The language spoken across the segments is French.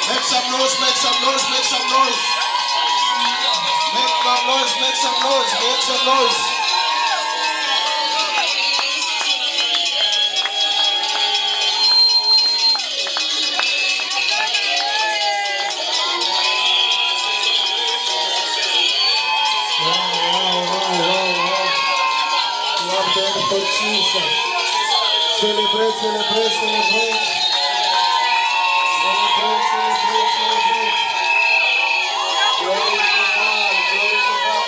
Make some noise, make some noise, make some noise. Make some noise, make some noise, make some noise. Love the for Jesus. Celebrate, celebrate, celebrate. Celebrate, celebrate, celebrate. Glory to God, glory to God.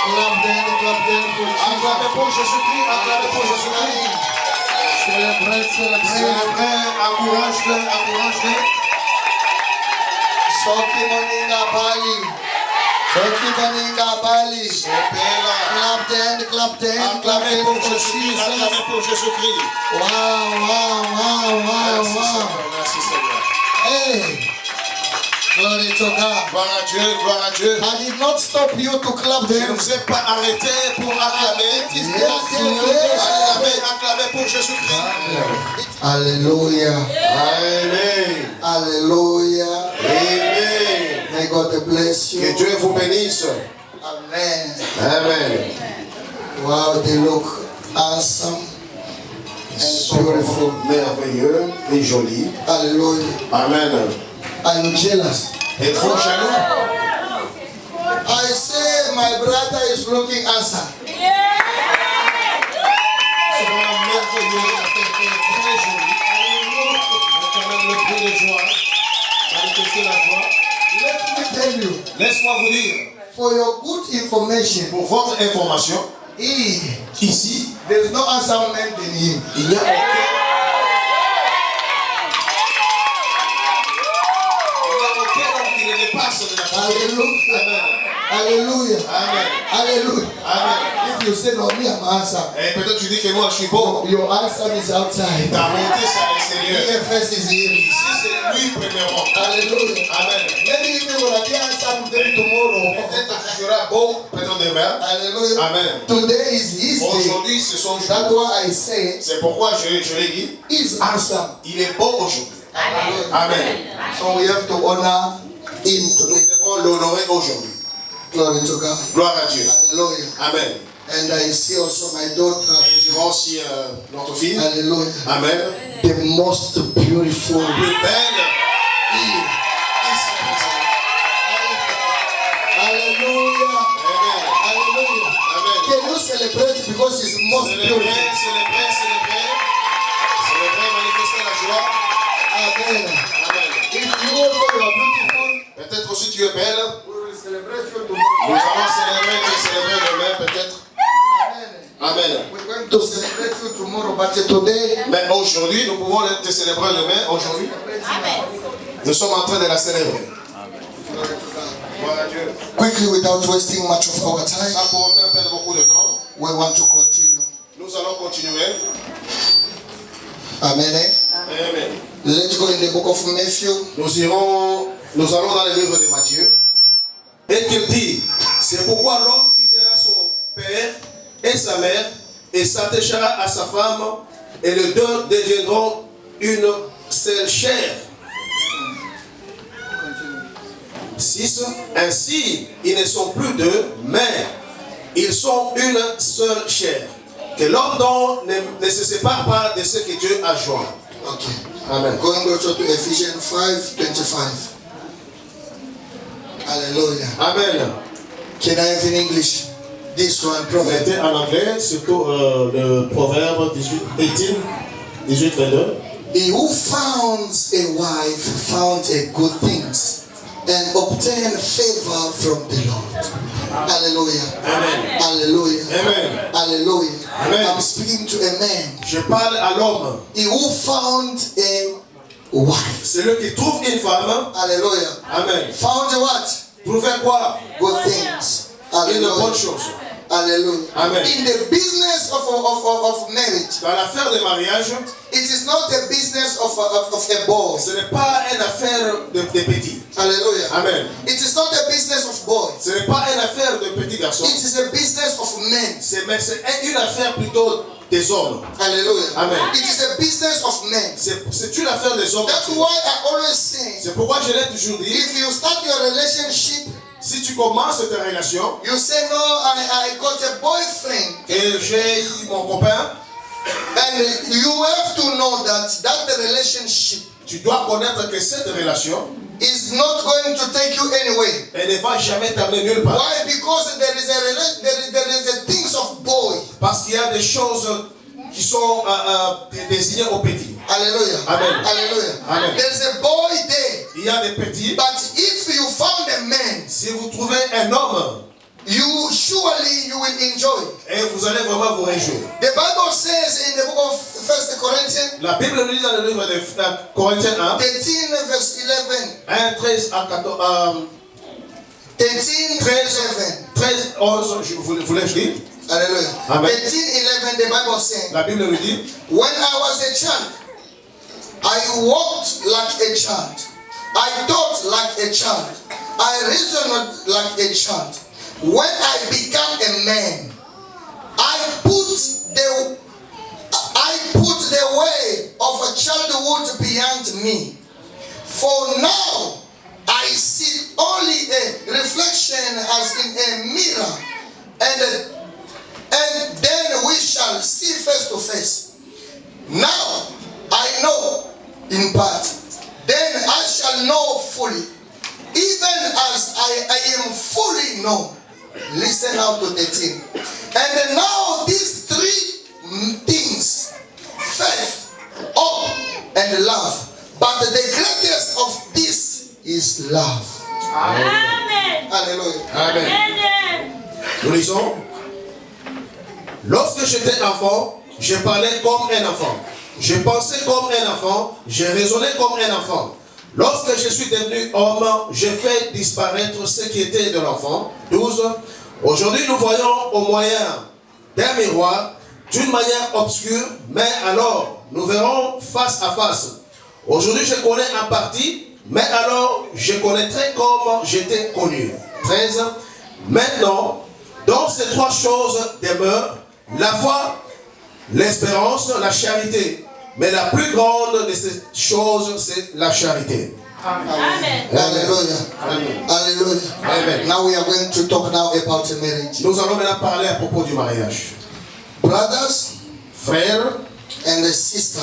Clap them for Jesus. Acclamez pour Jésus-Christ, acclamez pour Jésus-Christ. Celebrate, celebrate. Célébrer, encourage-le, encourage-le. Soki moninga bali. Soki moninga bali. Clap them, clap them. Acclamez pour Jésus-Christ, acclamez pour Jésus-Christ. Wow. Merci Seigneur. Hey. Glory to God. Gloire à Dieu, gloire à Dieu. I did not stop you to clap Je ne them. vous ai pas arrêté pour acclamer. Acclamez pour Jésus-Christ. Hallelujah. Amen. Hallelujah. Amen. May God bless you. Que Dieu vous bénisse. Amen. Amen. Wow, they look awesome and beautiful. Merveilleux et joli. Hallelujah. Amen. Are you jealous? Êtes-vous jaloux? I say my brother is looking handsome. C'est vraiment merveilleux, très joli. Mais quand même le bruit de joie. Manifester la joie. Let me tell you, Laisse-moi vous dire, for your good information, pour votre information, Ici, there's no assignment in him. il n'y a aucun homme qui ne dépasse de la parole. Hallelujah. Amen. Hallelujah. Amen. Hallelujah. Amen. If you say no, me, I'm answer. Et peut-être tu dis que moi je suis bon. Your answer is outside. Ta montée c'est à l'extérieur. EFS is here. Ici c'est lui premièrement. Hallelujah. Amen. Maybe even when I get answer tomorrow. Peut-être que tu seras bon peut-être demain. Hallelujah. Amen. Today is his day. Aujourd'hui c'est son jour. That's why I say C'est pourquoi je l'ai dit. his answer. Il est bon aujourd'hui. Amen. So we have to honor him Nous today. devons l'honorer aujourd'hui. Glory to God. Gloire à Dieu. Hallelujah. Amen. And I see also my daughter. Et je vois aussi notre fille. Hallelujah. Amen. The most beautiful. Plus belle. Hallelujah. Amen. Hallelujah. Amen. Can you celebrate because it's most beautiful? Célébrer, manifester la joie. Amen. Amen. If you also are beautiful, Peut-être aussi tu es belle. we will celebrate you Nous tomorrow. allons célébrer demain peut-être. Amen. We're going to celebrate you tomorrow, but today, Mais aujourd'hui, nous pouvons te célébrer demain. Aujourd'hui, nous sommes en train de la célébrer. Gloire à Dieu. quickly, without wasting much of our time, Sans pour autant perdre beaucoup de temps, we want to continue. nous allons continuer. Amen. Amen. Let's go in the book of Matthew. Nous allons dans le livre de Matthieu. Et qu'il dit, c'est pourquoi l'homme quittera son père et sa mère et s'attachera à sa femme et les deux deviendront une seule chair. 6. Ainsi, ils ne sont plus deux, mais ils sont une seule chair. Que l'homme donc ne se sépare pas de ce que Dieu a joint. Okay. Amen. Going also to Ephesians 5:25. Hallelujah. Amen. Can I have in English? This one, prophet. Mettez en anglais, surtout le proverbe 18, 22. He who founds a wife found a good things and obtain favor from the Lord. Hallelujah. Amen. Hallelujah. Amen. Hallelujah. Amen. I'm speaking to a man. Je parle à l'homme. He who found a wife. Celui qui trouve une femme. Hallelujah. Amen. Found a what? Trouver quoi? Good things. Une bonne Hallelujah. chose. Hallelujah. Amen. In the business of marriage, Dans l'affaire de mariage, it is not a business of a boy. ce n'est pas une affaire de petits. Hallelujah. Amen. It is not a business of boys. Ce n'est pas une affaire de petits garçons. It is a business of men. Mais c'est une affaire plutôt des hommes. Hallelujah. Amen. It is a business of men. C'est une affaire des hommes. That's why I always say, C'est pourquoi je l'ai toujours dit. if you start your relationship, Si tu commences ta relation you say, no, I got a boyfriend. et j'ai eu mon copain, And you have to know that relationship tu dois connaître que cette relation, is not going to take you anywhere. elle ne va jamais t'amener nulle part. Why? Because there is a things of boy. Parce qu'il y a des choses qui sont désignées aux petits. Hallelujah. Amen. Hallelujah. Amen. There's a boy there. Il y a des petits. But if you found a man, Si vous trouvez un homme, you surely you will enjoy. et vous allez vraiment vous réjouir. The Bible says in the book of 1 Corinthians La Bible nous dit dans le livre de Corinthiens 1, 13 verse 11. 1, 13 à 14, 13, 11, je voulais lire. Hallelujah. Amen. 13, 11, the Bible says, La Bible nous dit, when I was a child, I walked like a child. I thought like a child. I reasoned like a child. When I became a man, I put the way of a childhood behind me. For now, I see only a reflection as in a mirror, and then we shall see face to face. Now I know in part, then I shall know fully, even as I am fully known. Listen now to 13. And now these three things, faith, hope, and love. But the greatest of this is love. Amen. Hallelujah. Amen. Amen. Nous lisons, Lorsque j'étais enfant, je parlais comme un enfant. Je pensais comme un enfant. Je raisonnais comme un enfant. Lorsque je suis devenu homme, j'ai fait disparaître ce qui était de l'enfant. 12. Aujourd'hui, nous voyons au moyen d'un miroir, d'une manière obscure, mais alors, nous verrons face à face. Aujourd'hui, je connais en partie, mais alors, je connaîtrai comme j'étais connu. 13. Maintenant, dans ces trois choses demeurent la foi, l'espérance, la charité. Mais la plus grande de ces choses, c'est la charité. Amen. Hallelujah. Amen. Hallelujah. Amen. Now we are going to talk now about marriage. Nous allons maintenant parler à propos du mariage. Brothers Frères and sisters,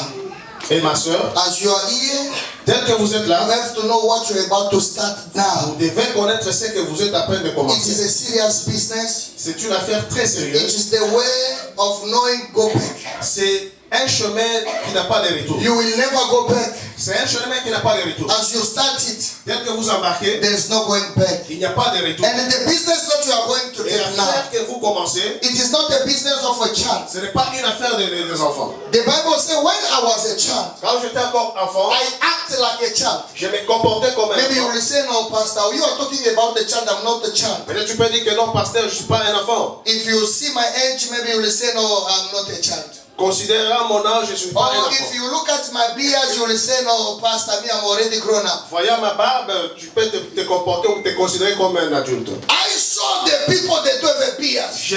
et ma soeur, as you are here, tel que vous êtes you là, have to know what you're about to start vous now. devez connaître ce que vous êtes en train de It is commencer. a serious business. C'est une affaire très It sérieuse. is the way of knowing go back. C'est un chemin qui n'a pas de retour. You will never go back. C'est un chemin qui n'a pas de retour. As you start it, Tel que vous embarquez, there's no going back. il n'y a pas de retour. And the business that you are going to Et take now, l'affaire que vous commencez, it is not a business of a child. ce n'est pas une affaire des enfants. The Bible says when I was a child, Quand j'étais encore enfant, I acted like a child. je me comportais comme un Maybe you enfant. will say, no, Pastor, you are talking about the child, I'm not the child. Peut-être tu peux dire que non, pasteur, je ne suis pas un enfant. If you see my age, maybe you will say, no, I'm not a child. Considérant mon âge, je ne suis pas un Or enfant. if you look at my beard, you will say, no, Pastor, me, I'm already grown up. Voyant ma barbe, tu peux te comporter ou te considérer comme un adulte. I saw the people that do have a beard, J'ai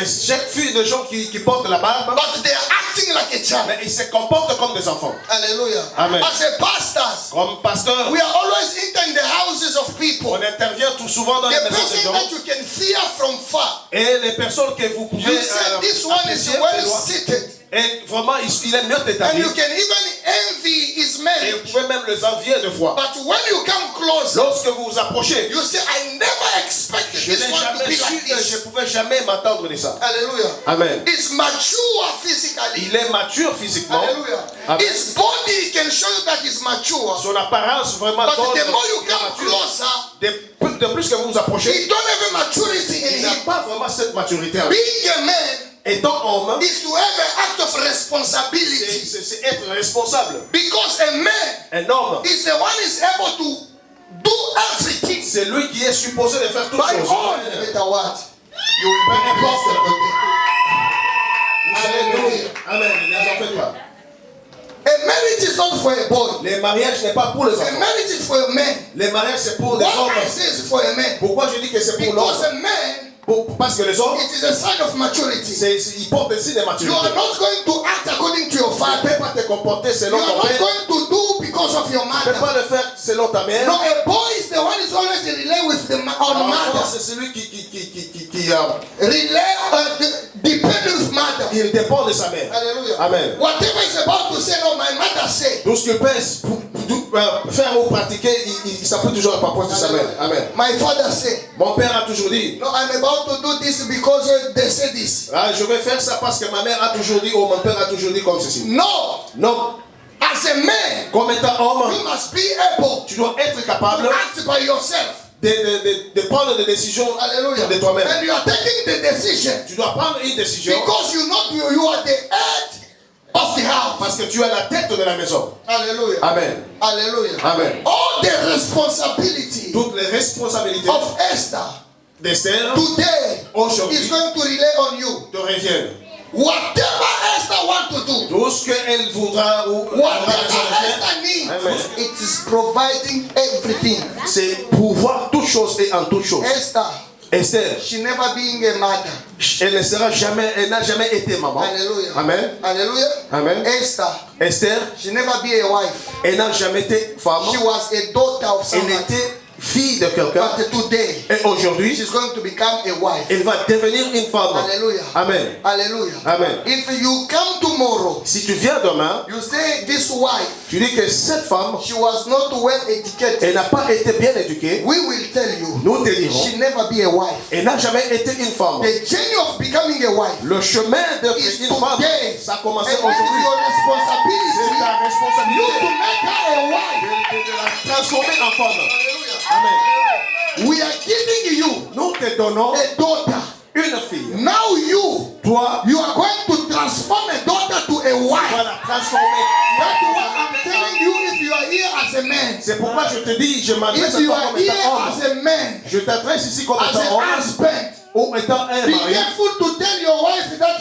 vu des gens qui portent la barbe, but they are acting like a child. mais ils se comportent comme des enfants. Hallelujah. Amen. As a pastors, Comme pasteur, we are always entering the houses of people. on intervient tout souvent dans les The maisons des person gens. that you can fear from far. Et les personnes que vous pouvez You say this one is apprécier de well loin, seated. et vraiment, il est mieux And établi. you can even envy his Et vous marriage. pouvez même les envier de fois. But when you come close, Lorsque vous vous approchez, you say, I never expected je this n'ai one to jamais be su like que je this. pouvais jamais m'attendre de ça. Hallelujah. Amen. It's mature physically. Il est mature physiquement. Hallelujah. Amen. His body can show you that he's mature. Son apparence vraiment But donne the more you qu'il est come mature. closer, De plus que vous vous approchez, he don't have a maturity il in n'a him. pas vraiment cette maturité. En lui. Being a man Étant homme, is to have an act of responsibility. c'est être responsable. Because a man Un homme, is the one is able to do everything. c'est lui qui est supposé de faire toutes By choses. all, no matter what, you will Peu be importe. blessed. Vous savez, Hallelujah. Amen. Ne en faites pas. A marriage is not for a boy. Le mariage n'est pas pour les A enfants. marriage is for a man. Le mariage, c'est pour des What hommes. I say is for a man. Pourquoi je dis que c'est pour Because l'homme? a man, Parce que les hommes, it is a sign of maturity. ils portent des signes de You maturité. are not going to act according to your Tu ne father. peux pas te comporter You selon are ton not père. going to do because of your Tu ne peux mother. pas le faire selon ta mère. No, a boy is the one who's always relay with the on L'enfant, mother. c'est celui qui Dependent with mother. il dépend de sa mère. Hallelujah. Amen. Whatever is about to say, no, my mother said. Tout ce qu'il peut faire ou pratiquer, il s'appuie toujours à la parole de sa mère. Amen. My father said. Mon père a toujours dit, No, I'm about to do this because they say this. ah, je vais faire ça parce que ma mère a toujours dit, ou mon père a toujours dit comme ceci. No, Non, as a man, comme étant homme, you must be able tu dois être capable to act by yourself. de prendre des décisions Hallelujah. de toi-même. And you are taking the decision Tu dois prendre une décision because you know you are the head of the house. parce que tu es la tête de la maison. Hallelujah. Amen. Hallelujah. Amen. All the responsibility Toutes les responsabilités of Esther d'Esther today aujourd'hui is going to rely on you. te reviennent. Whatever Esther wants to do, Tout ce qu'elle voudra ou aura whatever besoin de faire, Esther needs, Amen. it is providing everything. c'est pouvoir toutes choses et en toutes choses. Esther, Esther, she never being a mother. elle ne sera jamais, elle n'a jamais été maman. Hallelujah. Amen. Hallelujah. Amen. Esther, Esther, she never be a wife. elle n'a jamais été femme. She was a daughter of Elle someone. était fille de quelqu'un. But today, Et aujourd'hui, she's going to become a wife. elle va devenir une femme. Hallelujah. Amen. Hallelujah. Amen. If you come tomorrow, Si tu viens demain, you say this wife, tu dis que cette femme, she was not well educated. elle n'a pas été bien éduquée. We will tell you, Nous te dirons, she never be a wife. elle n'a jamais été une femme. The journey of becoming a wife Le chemin d'être is une femme, today. ça a And commencé it is aujourd'hui. your C'est responsibility ta you responsabilité to make her a wife. de la transformer en femme. Hallelujah. Amen. We are giving you Nous te donnons a daughter. une fille. Now you Toi, are going to transformer. That's why I'm telling you, if you are here as a man, C'est pourquoi je te dis, je m'adresse if à you toi are comme here étant as homme. a man, Je t'adresse ici comme as étant a homme husband, ou étant un be mari. careful to tell your wife that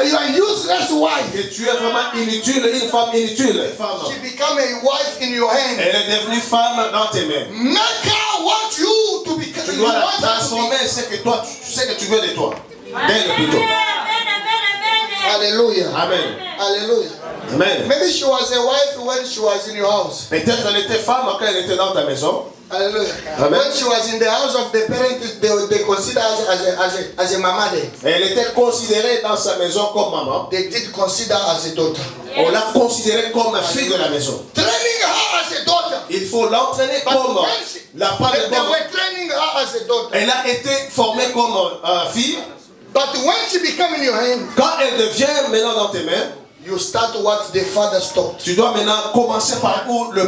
you are useless wife. Et tu es vraiment inutile, une femme inutile. She become a wife in your hand. Elle est devenue femme dans tes mains. Make her want you to be. Tu dois la transformer, c'est que toi, tu sais que tu veux de toi. D'elle plutôt. Hallelujah. Amen. Hallelujah. Amen. Maybe she was a wife when she was in your house. Peut-être elle était femme quand elle était dans ta maison. Hallelujah. Amen. When she was in the house of the parents, they consider as a mama there. Elle était considérée dans sa maison comme maman. They did consider as a daughter. On l'a considérée comme fille de la maison. Training her as a daughter. Il faut l'entraîner comme la part They de comme. were training her as a daughter. Elle a été formée comme fille. But when she become in your hand, Quand elle devient maintenant dans tes mains, you start what the father stopped. tu dois maintenant commencer par où le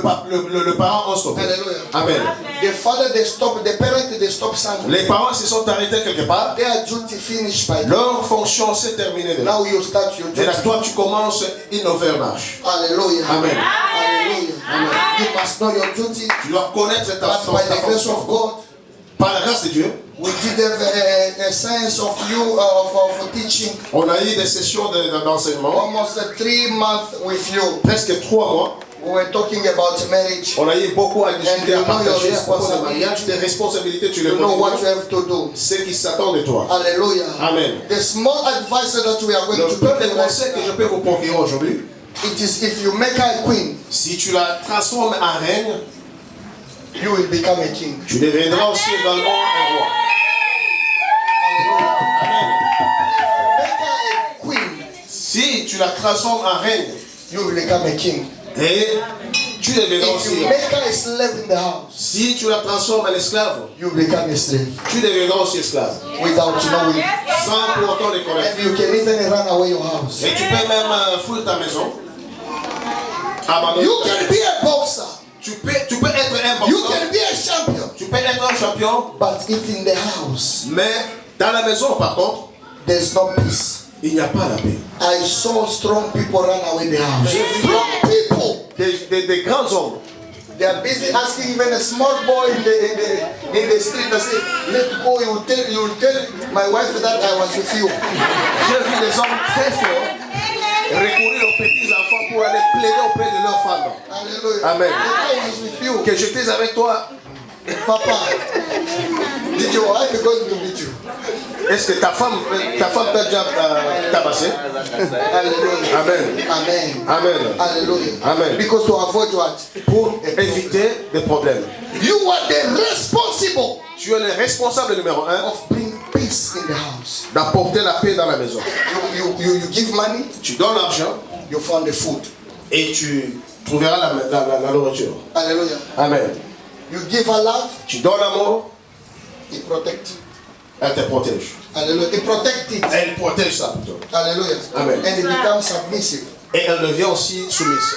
parent a stoppé. Hallelujah. Amen. The father they stop, the parent they stop something. Les parents se sont arrêtés quelque part. Their duty finished by Leur fonction s'est terminée. De là. now you start your Et duty. là, toi, tu commences une nouvelle marche. Hallelujah. Amen. Hallelujah. Amen. You must know your duty. Tu dois connaître ta But by the grace fonction. of God, Par la grâce de Dieu, we did have a sense of you of teaching. on a eu des sessions d'enseignement. Almost 3 months with you. Presque 3 mois. We were talking about marriage. On a eu beaucoup à discuter, And à you know your partager à propos de responsibility. mariage. Tes responsabilités, tu les You know what you connais. have to do. Ce qui s'attend de toi. Hallelujah. Amen. The small advice that we are going Le to peu de give conseils que je peux vous procurer aujourd'hui, it is if you make her a queen, si tu la transformes en reine, you will become a king. tu deviendras aussi également un roi. Amen. Make her a queen, Si tu la transformes en reine, you will become a king. et tu deviendras If aussi you roi. make her a slave in the house, Si tu la transformes en esclave, you will become a slave tu deviendras aussi esclave. without knowing. Sans pour autant les connaître. And you can even run away your house. Et tu peux même fuir ta maison. Abandonner. You can be a boxer. Tu peux être un You boxeur. can be a champion. Tu peux être un champion. But if in the house Mais dans la maison, par contre, there's no peace. il n'y a pas la paix. I saw strong people run away the house. Strong people. Des grands hommes. They are busy asking even a small boy in the street to say, "Let go." You will tell my wife that I was with you. J'ai vu des hommes très forts recourir aux petits enfants pour aller plaider auprès de leurs femmes. Hallelujah. Amen. I was with you. Que j'étais avec toi. Papa, did your wife going to meet you? Est-ce que ta femme t'a déjà tabassé? Hallelujah. Amen. Amen. Amen. Hallelujah. Amen. Because to avoid what? Pour éviter des problèmes. You are the responsible Tu es le responsable numéro 1 of bringing peace in the house. d'apporter la paix dans la maison. You give money, Tu donnes l'argent you found the food. et tu trouveras la nourriture. Hallelujah. Amen. You give her love, Tu donnes l'amour, he protect. elle te protège. Hallelujah. He protect it. Elle protège ça plutôt. Hallelujah. Amen. And it becomes submissive. Et elle devient aussi soumise.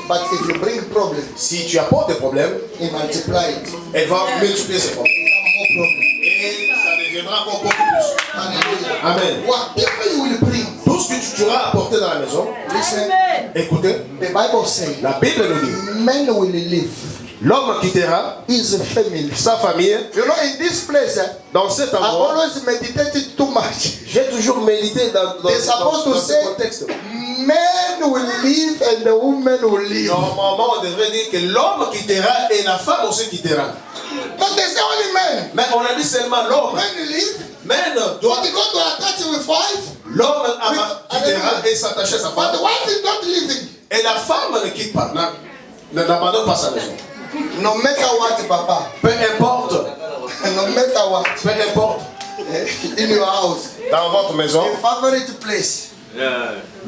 But if you bring problems, Si tu apportes des problèmes, he multiply it. elle va multiplier ses problèmes. Become more problems. Et ça deviendra encore beaucoup plus. Hallelujah. Amen. Whatever you will bring, Tout ce que tu auras apporté dans la maison, listen, écoutez, the Bible says, la Bible nous dit, men will live. l'homme quittera His family. sa famille. You know, in this place, Dans cet I endroit, always meditated too much. j'ai toujours médité dans They're supposed to ce say, contexte. men will live and the woman will live. Normalement, on devrait dire que l'homme quittera et la femme aussi quittera. But they say only men. Mais on a dit seulement l'homme. Men live. Men But doit, you go to attach with wife. l'homme quittera et s'attacher à sa But femme. the wife is not living. Et la femme ne quitte pas, n'abandonne pas sa maison. No matter what, Papa. Peu importe, No matter what. peu importe, In your house. dans votre maison, A favorite place.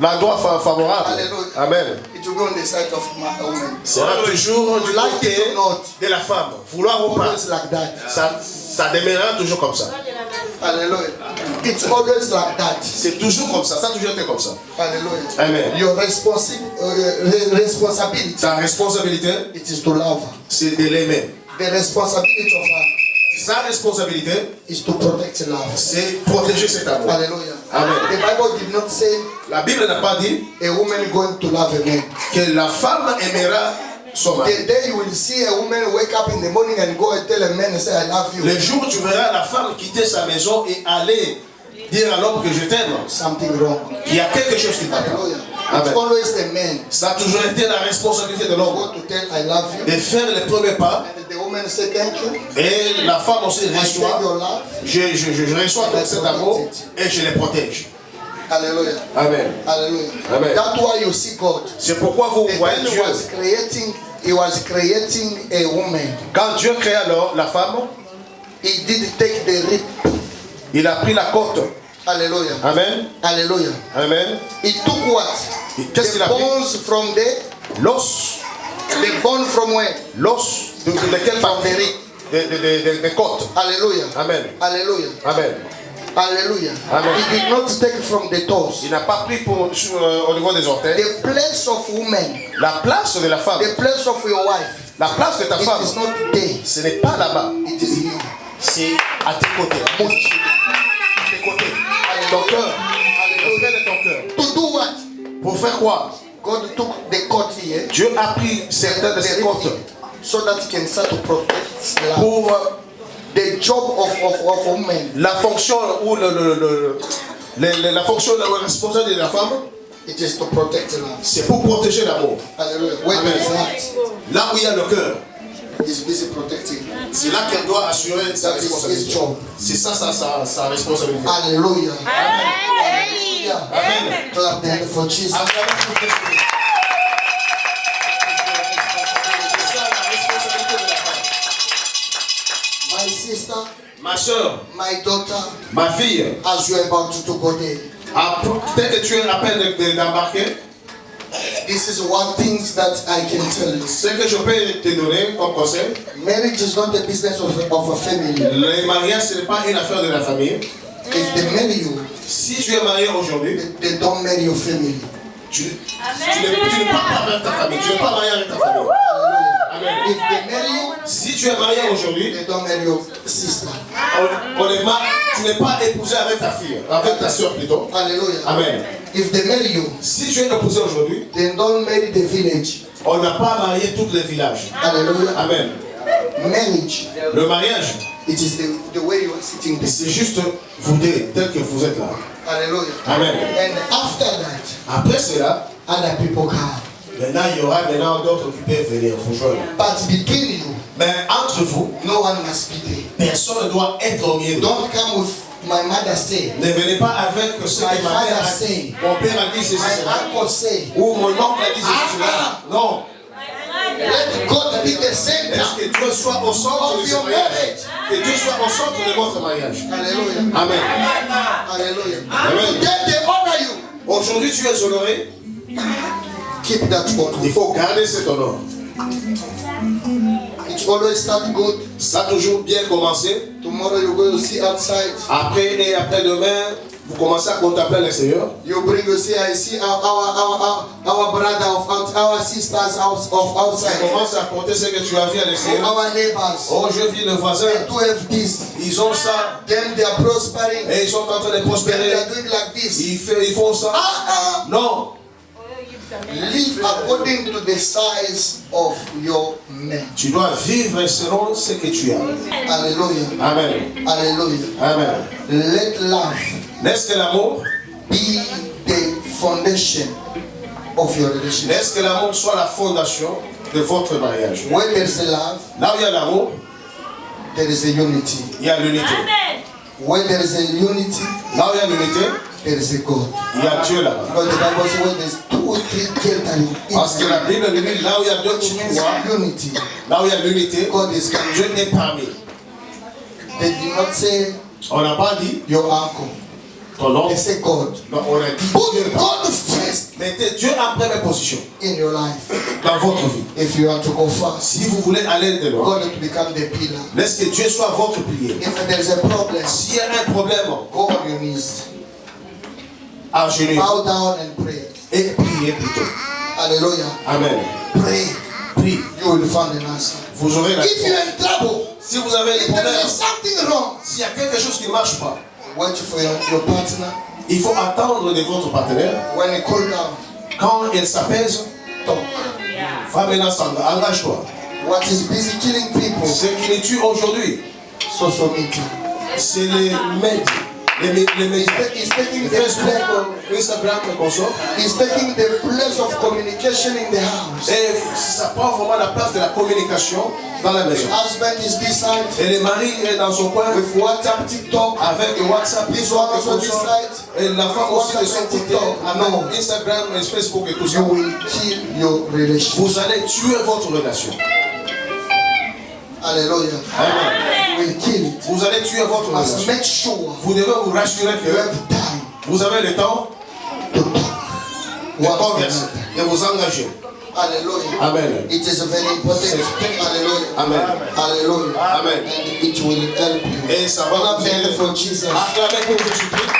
l'endroit favorable. Hallelujah. Amen. It will go on the side of my woman. Sera toujours du Like côté it or not. de la femme. Vouloir ou pas, Always like that. ça demeurera toujours comme ça. Hallelujah. It's always like that. C'est toujours comme ça, ça a toujours été comme ça. Hallelujah. Amen. Your responsibility, Sa responsabilité, it is to love her. c'est de l'aimer. The responsibility of her Sa responsabilité, is to protect love. c'est protéger cet amour. Hallelujah. Amen. The Bible did not say La Bible n'a pas dit a woman going to love a man. que la femme aimera son mari. The day you will see a woman wake up in the morning and go and tell a man and say, I love you. Le jour où tu verras la femme quitter sa maison et aller dire à l'homme que je t'aime, Something wrong. il y a quelque chose qui va pas. Hallelujah. Amen. It's always the man Ça a toujours été la responsabilité de who l'homme go to tell I love you. de faire les premiers pas And the woman say thank you. et la femme aussi I take reçoit. your love. Je reçois donc cet amour et je les protège. Hallelujah. Amen. Hallelujah. Amen. That's why you see God. C'est pourquoi vous The voyez man Dieu. he was creating a woman. Quand Dieu créa alors la femme, He did take the rib. il a pris la côte. Hallelujah. Amen. Hallelujah. Amen. He took what? Qu'est-ce qu'il The a pris? bones from L'os. the bone from where? L'os de quelle From the partie? rib. Des côtes. Hallelujah. Amen. Hallelujah. Amen. Hallelujah. Amen. He did not take from the toes. Il n'a pas pris au niveau des orteils. The place of woman, La place de la femme, the place of your wife, la place de ta it femme, is not there. ce n'est pas là-bas. It is here. C'est à tes côtés. À tes côtés. Ton cœur. Auprès de ton cœur. To do what? Pour faire quoi? God took the cord here. Dieu a pris certaines de ces côtes So that he can start to protect the life. pour The job of woman, la fonction ou la fonction responsable de la femme, it is to protect the life. c'est pour protéger l'amour. Hallelujah. Where Amen. there is heart, Là où il y a le cœur, is busy protecting. c'est là qu'elle doit assurer sa That is his responsabilité. job. C'est ça sa responsabilité. Hallelujah. Amen. Amen. Clap the hand for Jesus. My sister, Ma soeur, my daughter, ma fille, as you are about to go there, dès que tu es en peine d'embarquer, this is one thing that I can tell you. ce que je peux te donner comme conseil, Marriage is not the business of a family. le mariage ce n'est pas une affaire de la famille. If they marry you, Si tu es marié aujourd'hui, they don't marry your family. tu ne pars pas avec ta famille, tu n'es pas marié avec ta famille. Amen. If they marry you, Si tu es marié aujourd'hui, they don't marry your sister. honnêtement, tu n'es pas épousé avec ta fille, avec ta soeur plutôt. Hallelujah. Amen. If they marry you, Si tu es épousé aujourd'hui, they don't marry the village. on n'a pas marié tous les villages. Hallelujah. Amen. Marriage, Le mariage, it is the way you are sitting there. c'est juste vous deux, tel que vous êtes là. Hallelujah. Amen. And after that, Après cela, other people come. maintenant il y aura d'autres qui peuvent venir vous joindre. But between you, Mais entre vous, no one must be there. personne ne doit être au milieu. Don't come with my mother say, Ne venez pas avec ce que ma mère a dit. Mon père a dit ceci, my cela. uncle say. Ou mon oncle a dit ceci, cela. Non. Let God be the center Est-ce que Dieu soit au centre de of ce your mariage? marriage. Que Dieu soit au centre de votre mariage. Hallelujah. Amen. Hallelujah. Amen. Today they honor you. Aujourd'hui, tu es honoré. Keep that honor. Il faut garder cet honneur. It always start good. Ça a toujours bien commencé. Tomorrow you're going to see outside. Après et après-demain, vous commencez à contempler à l'extérieur. You bring you see, I see our brother of our sisters of Tu outside. commences à compter ce que tu as vu à l'extérieur. Our neighbors. Oh, je vis le voisin. They do have this. Ils ont ça. Then they are prospering. Et ils sont en train de Then they prospérer. are doing like this. Ils font ça. Non. Live according to the size of your man. Tu dois vivre selon ce que tu as. Hallelujah. Amen. Hallelujah. Amen. Let love Laisse que l'amour, be the foundation of your relationship. laisse que l'amour soit la fondation de votre mariage. When there is a love, Là où il y a l'amour, there is a unity. il y a l'unité. When there is a unity, Là où il y a l'unité, there is a God. il y a Dieu là-bas. Because the Bible says when there's 2 or 3 gathering in Parce que la Bible nous dit, là où il y a deux it qui means croient, unity. là où il y a l'unité, God is coming. Dieu est parmi. They did not say On n'a pas dit your uncle. ton nom. They say God. Non, on a dit Dieu. Put God first Mettez Dieu en première position in your life. dans votre vie. If you want to go fast, Si vous voulez aller de loin, God to become the pillar. laisse que Dieu soit votre pilier. If there's a problem, S'il y a un problème, go on your knees. agenouillez Bow down and pray. et priez plutôt. Hallelujah. Amen. Pray. Prie. You will find an answer. Vous aurez la If you're réponse. in trouble, Si vous avez des if there problèmes, is something wrong, s'il y a quelque chose qui ne marche pas, wait for your partner. Il faut attendre de votre partenaire. When he cool down, Quand il s'apaise, talk. va maintenant engage-toi. What is busy killing people? Ce qui les tue aujourd'hui, Social media. c'est les médias. Les médias. He's taking the Facebook, place. Instagram et consorts. He's taking the place of communication in the house. Et ça prend vraiment la place de la communication dans la maison. Husband is this side Et le mari est dans son coin with WhatsApp, TikTok. avec WhatsApp, This one also et this consorts. side. Et la femme aussi de son côté Non. avec Instagram, et Facebook et tout ça. You will kill your relationship. Vous allez tuer votre relation. Hallelujah. Amen. You will kill it. Vous allez tuer votre Must relation. make sure Vous devez vous rassurer you que have time vous avez le temps to talk. de converser et vous engager. Hallelujah. Amen. It is very important. Hallelujah. Amen. Hallelujah. Amen. And it will help you. Et ça va vous Clap aider. for Jesus. Acclamez pour Jésus-Christ.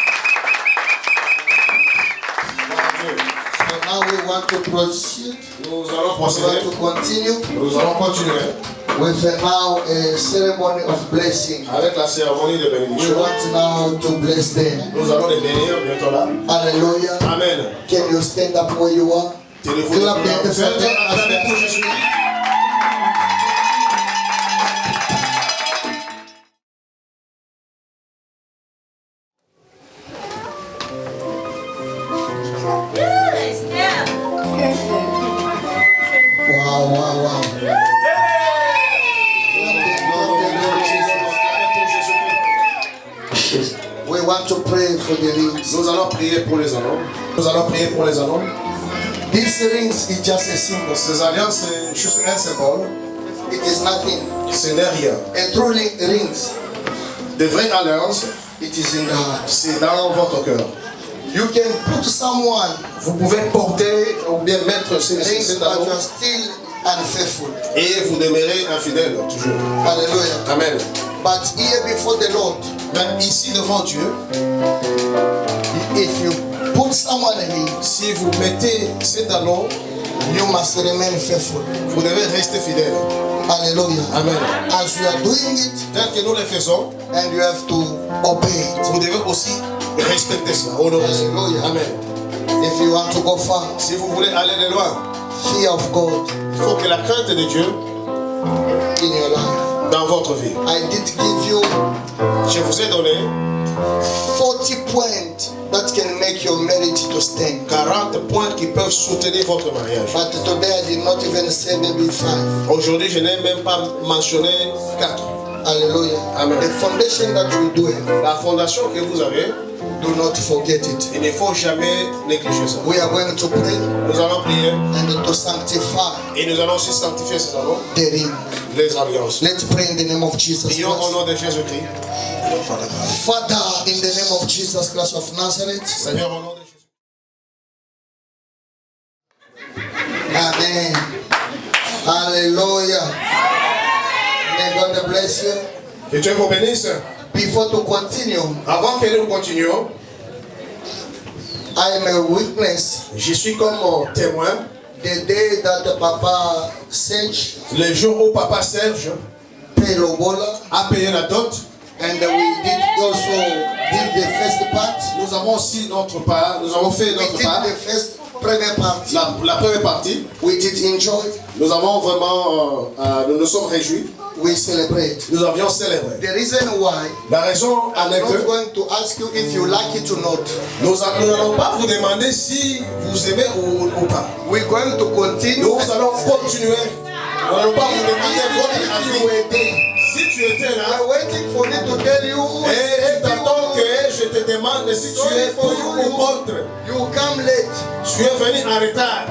So now we want to proceed. Nous allons We want procéder. to continue Nous allons continuer with now a ceremony of blessing. avec la cérémonie de We bénédiction. want now to bless them. Nous allons les bénir bientôt là. Hallelujah. Amen. Can you stand up where you are? Tenez-vous Clap the hands for them. acclamez pour Jésus-Christ. Wow, wow, wow. We want to pray for the rings. Nous allons prier pour les anneaux. Nous allons prier pour les anneaux. These rings is just a symbol. Ces alliances, c'est juste un symbole. It is nothing. Ce n'est rien. A true rings, De vraies alliances, it is in the heart. c'est dans votre cœur. You can put someone Vous pouvez porter ou bien mettre ces rings, ces but you anneaux are still unfaithful. et vous demeurez infidèle toujours. Hallelujah. Amen. But here before the Lord, Mais ici devant Dieu, if you put someone a ring, si vous mettez cet anneau, you must remain faithful. vous devez rester fidèle. Hallelujah. Amen. As you are doing it, Tel que nous le faisons, and you have to obey it. vous devez aussi respecter cela, honorer cela. Hallelujah. Amen. If you want to go far, Si vous voulez aller de loin, fear of God il faut que la crainte de Dieu in your life. dans votre vie. I did give you Je vous ai donné 40 points that can make your marriage to stand. 40 points qui peuvent soutenir votre mariage. But today I did not even say maybe 5. Aujourd'hui, je n'ai même pas mentionné 4. Hallelujah. Amen. The foundation that we do have, La fondation que vous avez, do not forget it. il ne faut jamais négliger ça. We are going to pray Nous allons prier and to sanctify et nous allons aussi sanctifier ces anneaux, the ring. les alliances. Let's pray in the name of Jesus Prions au Christ. nom de Jésus-Christ. Father, in the name of Jesus Christ of Nazareth. Seigneur, au nom de Jésus. Amen. Hallelujah. May God bless you. Que Dieu vous bénisse. Before to continue, Avant que nous continuions, I am a witness je suis comme mon témoin. the day that Papa Serge Le jour où Papa Serge paid Lobola, a payé la dot, and we did also did the first part. nous avons aussi notre part, nous avons fait We notre did part. the first premier part. La première partie, We did enjoy. nous avons vraiment, nous nous sommes réjouis. We celebrate. Nous avions célébré. The reason why La raison en I'm est not que going to ask you if you like it or not. nous n'allons pas vous demander si vous aimez ou pas. We're going to continue. Nous allons continuer. Nous n'allons pas vous demander votre If you avis. were there, Si tu étais là, I'm waiting for me to tell you who is et happy, t'attends who- que je te demande si tu es pour ou contre. You come late. Tu es venu en retard.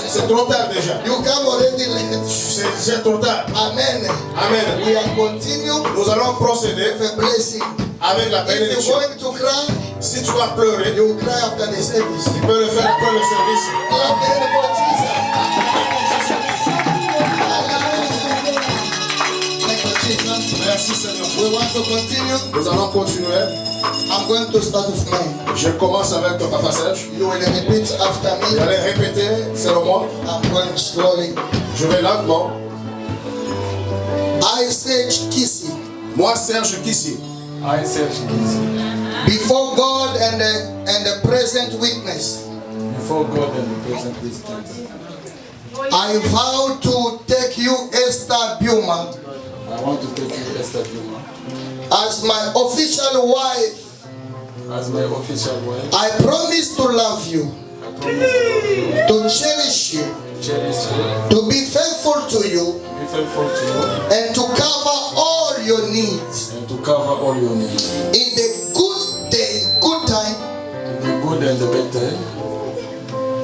C'est trop tard déjà. You come already late. C'est trop tard. Amen. Amen. We are continuing Nous allons procéder with a blessing. avec la If you're bénédiction. going to cry, Si tu vas pleurer, you will cry after the service. tu peux le faire après le service. Clap the hand for Jesus. Thank you, Jesus. Merci Seigneur. We want to continue. Nous allons continuer. I'm going to start with me. Je commence avec ton Papa Serge. You will repeat after Vous me. allez répéter selon moi. I'm going slowly. Je vais lentement. I said kissing Moi, Serge Kissi, I Serge Kissi, before God and and the present witness, before God and the present witness, I vow to take you, Esther Biuma, I want to take you, Esther Biuma, as my official wife. as my official wife. I promise to love you, I promise to love you, to cherish you, to cherish you, to be faithful to you, be faithful to you, and to cover all your needs and to cover all your needs. in the good day, good time, In the good and the bad time,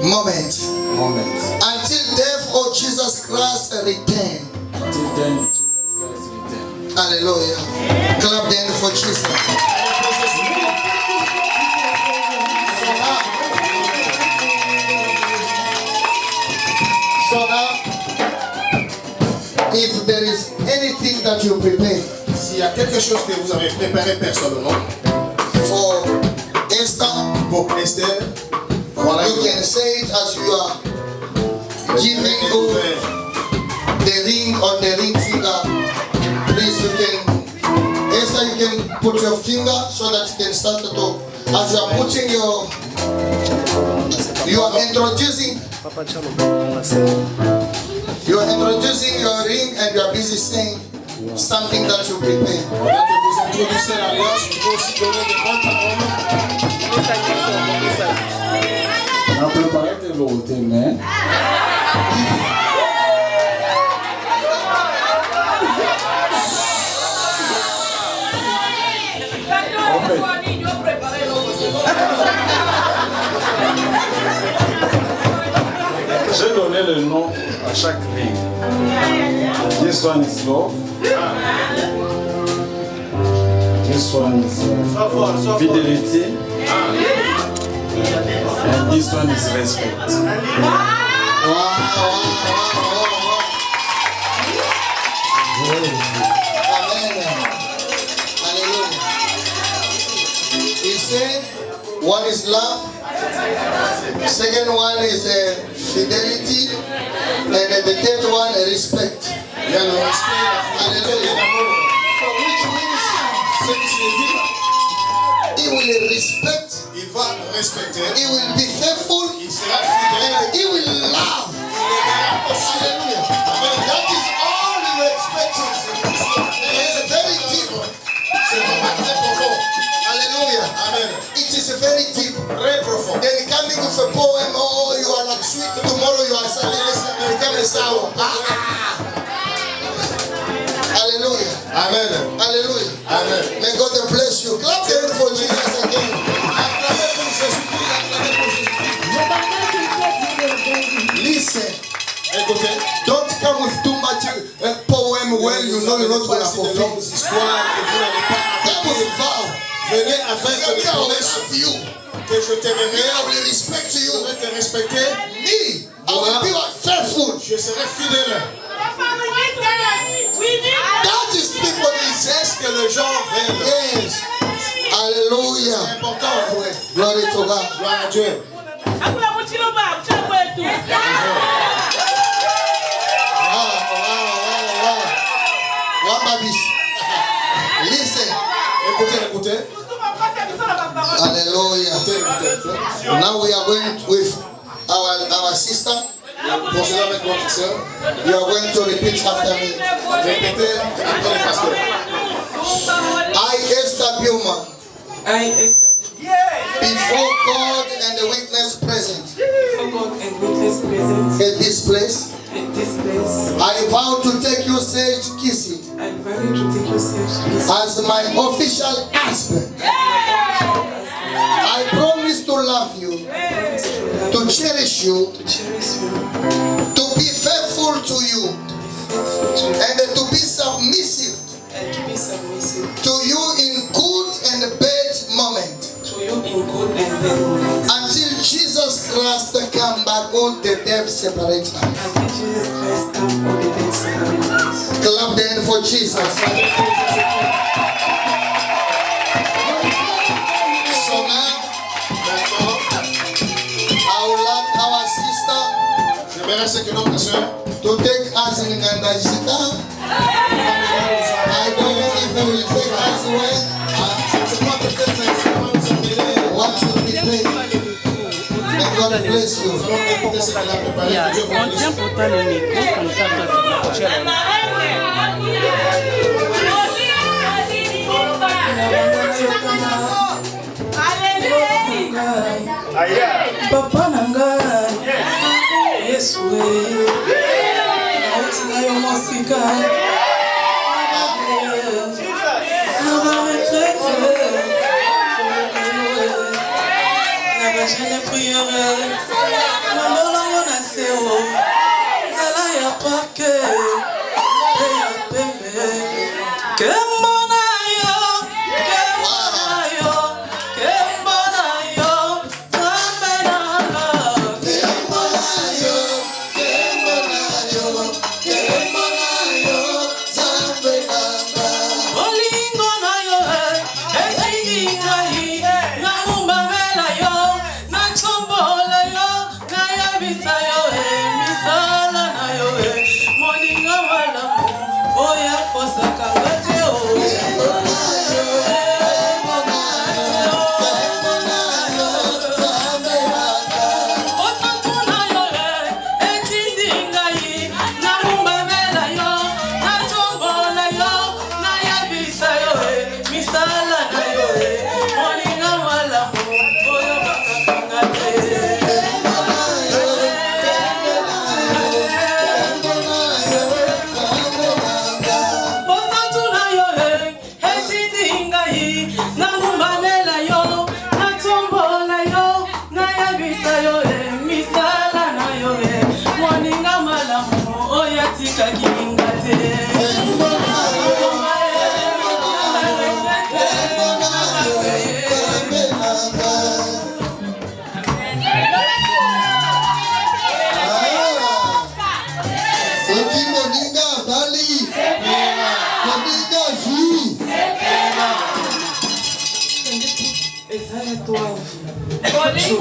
moment, moments. until death of Jesus Christ return. Until then, Jesus Christ returns. Hallelujah. Clap the hand for Jesus. So now, if there is anything that you prepare S'il y a quelque chose que vous avez préparé personnellement for Esther, pour Esther, voilà, you can say it as you are giving you the ring on the ring finger. Please, you can, Esther, you can put your finger so that you can start to talk. As you are putting you are introducing your ring and you are busy saying something that you prepare. Pendant que vous introduisez l'alliance, vous pouvez aussi donner des bonnes paroles. On a préparé tes vérités, mais j'ai donné le nom à chaque ring. This one is love. This one is fidelity. And this one is respect. Amen. Hallelujah. He said, one is love, second one is fidelity, and the third one respect. Il y a le respect, la fidélité et l'amour. So which means Ce qui signifie, he will respect, il va respecter, he will be faithful, il sera fidèle, and he will love. il aimera aussi. Hallelujah. That is all you expect. It's very deep. C'est vraiment très profond. Hallelujah. Amen. It is very deep. Très profond. Then coming with a poem, oh, you are like sweet, tomorrow you are sadly you become a sour. Hallelujah. Amen. Hallelujah. Amen. May God bless you. Clap the hand for Jesus again. Acclamez pour Jésus-Christ, acclamez pour Jésus-Christ. Listen. Écoutez, Don't come with too much poem when you know you're not going to de fulfill. longues histoires que vous n'allez pas Come with a vow. venez avec Say, des I will promesses love you. que je t'aimerai, I will respect je you. vais te respecter, Me, I will be faithful. je serai fidèle. That is people C'est this. ce que les gens veulent. Yes. Hallelujah. C'est important pour eux. Glory to God. Gloire à Dieu. Listen. Écoutez, écoutez. Hallelujah. Écoutez. Now we are going with our sister. Procédez avec votre soeur. You are going to repeat after me. Répétez après le pasteur. I, Esther Biuma, I, Esther, before God and the witness present before God and witness present at this place, in this place, I vow to take you sage kissing I vow to take you seriously as my official husband. I promise to love you, to cherish you, to cherish you, to be faithful to you, faithful to and to be submissive and to be submissive to you in good and bad moment, to you in good and bad moments. until Jesus Christ come back on the death separate us. Until Jesus Christ come on the dead separate us. Clap the hand for Jesus. So now, I would like our sister J'aimerais ce que notre soeur, to take us in Ngandajika. I don't know if you will take us away. je ne sais pas peut-être comment nous emmener. What will be paid? God bless you. Nous allons écouter ce qu'il a préparé. Yeah. Que Dieu vous On bénisse. tient pourtant le micro comme ça, toi, tu vas. Papa nangai Yesu nauti na yo mosika na ba retraite na ba jeune prière na molongo na seo zala ya parke ya pepe que mona yo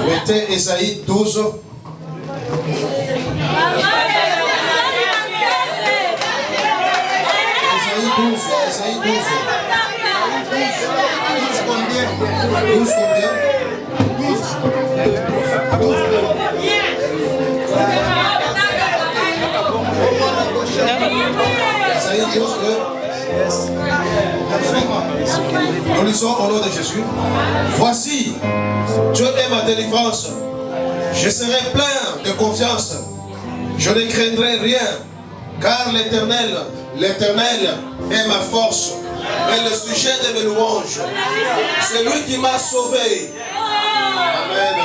Mettez Ésaïe 12. Ésaïe 12. 12 combien? Ésaïe 12. Nous lisons au nom de Jésus. Voici, Dieu est ma délivrance. Je serai plein de confiance. Je ne craindrai rien, car l'Éternel est ma force et le sujet de mes louanges. C'est lui qui m'a sauvé. Amen.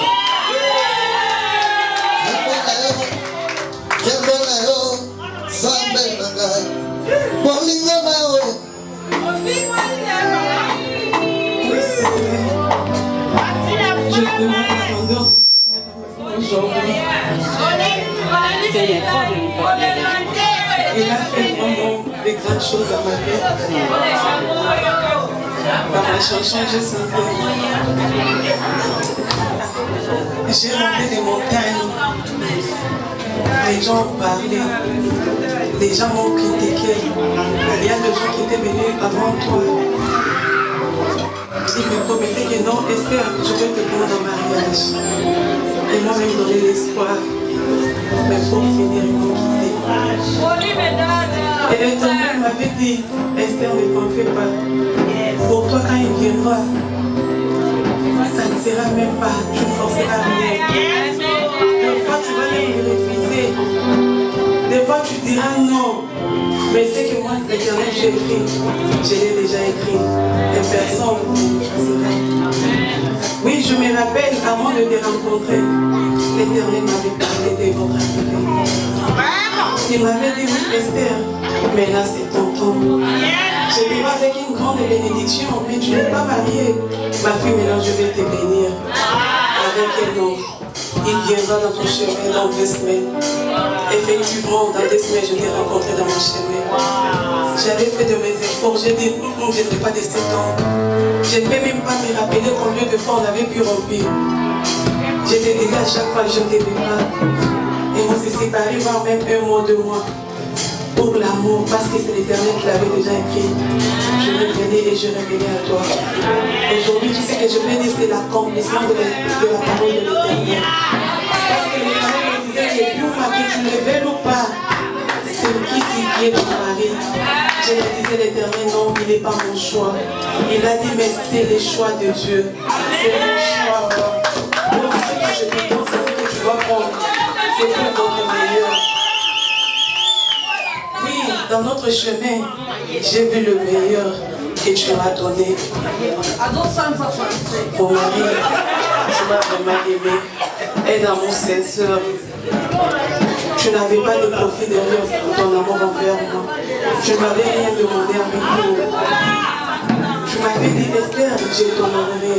Je demande la grandeur aujourd'hui. Il a fait vraiment des grandes choses à ma vie. Par la chanson, j'ai chanté. J'ai monté des montagnes. Les gens ont parlé. Les gens m'ont critiqué. Il y a des gens qui étaient venus avant toi. Il me promettait que non, Esther, je vais te prendre en mariage. Et moi même donné l'espoir. Mais pour finir, ils m'ont quitté. Et l'Éternel m'avait dit, Esther, ne t'en fais pas. Pour toi, quand il viendra, ça ne sera même pas, tu ne forceras rien. Des fois, tu vas même me refuser. Des fois, tu diras non. Mais c'est que moi, l'Éternel, j'ai écrit. Je l'ai déjà écrit. Et personne ne choisira. Oui, je me rappelle, avant de te rencontrer, l'Éternel m'avait parlé de votre arrivée. Il m'avait dit, oui, Esther, mais là, c'est ton temps. Je vivais avec une grande bénédiction, mais tu n'es pas mariée. Ma fille, maintenant, je vais te bénir. Avec un homme. Il viendra dans ton chemin dans 2 semaines. Effectivement, dans 2 semaines, je t'ai rencontré dans mon chemin. J'avais fait de mes efforts. J'ai dit, je n'ai pas de 7 ans. Je ne peux même pas me rappeler combien de fois on avait pu remplir. Je te disais à chaque fois, je ne t'aimais pas. Et on s'est séparés, voire même 1 mois, 2 mois. Pour l'amour, parce que c'est l'Éternel qui l'avait déjà écrit. Je revenais et je revenais à toi. Aujourd'hui, tu sais que je veux dire, c'est l'accomplissement de la parole de l'Éternel. Parce que l'Éternel me disait, les Puma, que tu le veuilles ou pas, c'est qui est ton mari. Je lui disais, l'Éternel, non, il n'est pas mon choix. Il a dit, mais c'est le choix de Dieu. C'est mon choix. Donc, ce que je te donne, c'est ce que tu vas prendre. C'est pour votre meilleur. Oui, dans notre chemin, j'ai vu le meilleur que tu m'as donné. Mon mari, tu m'as vraiment aimé. Et dans mon sincère, tu n'avais pas de profit derrière ton amour envers moi. Tu ne m'avais rien demandé avec nous. Tu m'avais dit, Esther, je t'honorerai.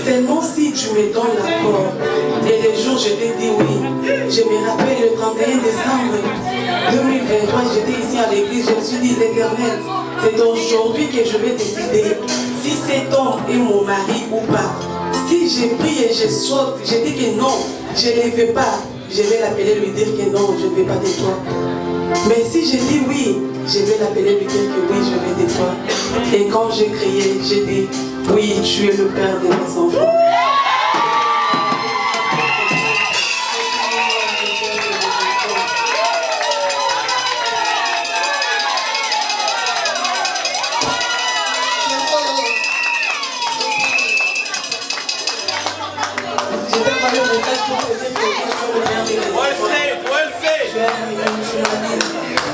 Seulement si tu me donnes l'accord. Et le jour, je t'ai dit oui. Je me rappelle le 31 décembre 2023, j'étais ici à l'église. Je me suis dit, l'Éternel, c'est aujourd'hui que je vais décider si cet homme est mon mari ou pas. Si j'ai pris et je saute, j'ai dit que non, je ne le veux pas. Je vais l'appeler lui dire que non, je ne veux pas de toi. Mais si je dis oui, je vais l'appeler lui dire que oui, je veux de toi. Et quand j'ai crié, j'ai dit oui, tu es le père de mes enfants.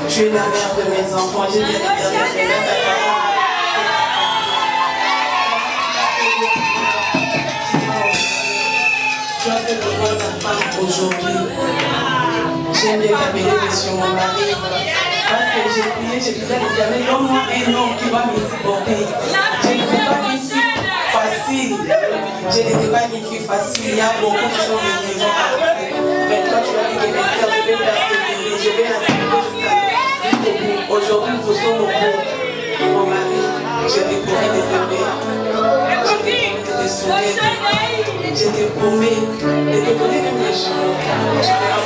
Je suis la mère de mes enfants. J'ai dit à l'Éternel, tu as fait le rôle de ta femme aujourd'hui. J'aime bien t'appeler sur mon mari. Parce que j'ai prié, j'ai dit à l'Éternel, donne-moi un homme qui va me supporter. Je n'étais pas une fille facile. Je n'étais pas une fille facile. Il y a beaucoup qui sont venus. Mais toi, tu as dit que Esther, je vais persévérer. Je vais la supporter jusqu'à aujourd'hui, nous sommes au bout. Mon mari, j'ai des promesses de t'aimer. J'ai des promesses de te sourire. J'ai des promesses de te donner tous les jours. Je vais en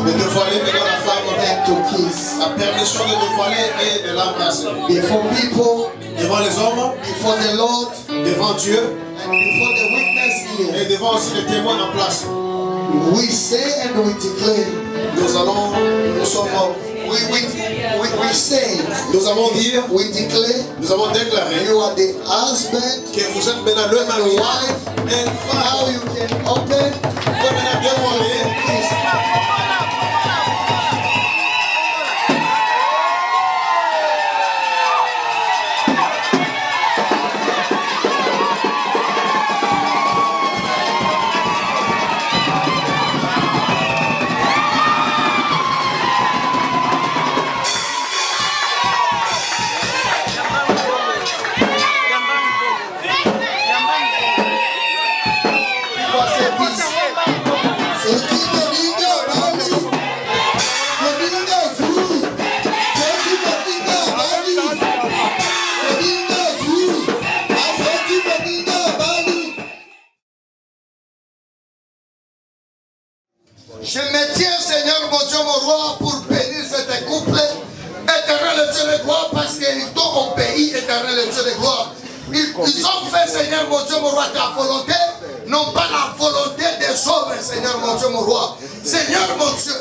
de dévoiler maintenant la femme, la permission de dévoiler et de l'embrasser before people, devant les hommes, before the Lord, devant Dieu and before the witness et here. devant aussi les témoins en place. We say and we declare. Nous avons dit, nous avons déclaré you are the husband que vous êtes maintenant le mari and et wife. femme. Now you can open. Vous pouvez maintenant dévoiler. Je me tiens, Seigneur, mon Dieu, mon roi, pour bénir cet couple. Éternel Dieu de gloire, parce qu'ils t'ont obéi, éternel Dieu de gloire. Ils ont fait, Seigneur, mon Dieu, mon roi, ta volonté, non pas la volonté des hommes, Seigneur, mon Dieu, mon roi. Seigneur, mon Dieu.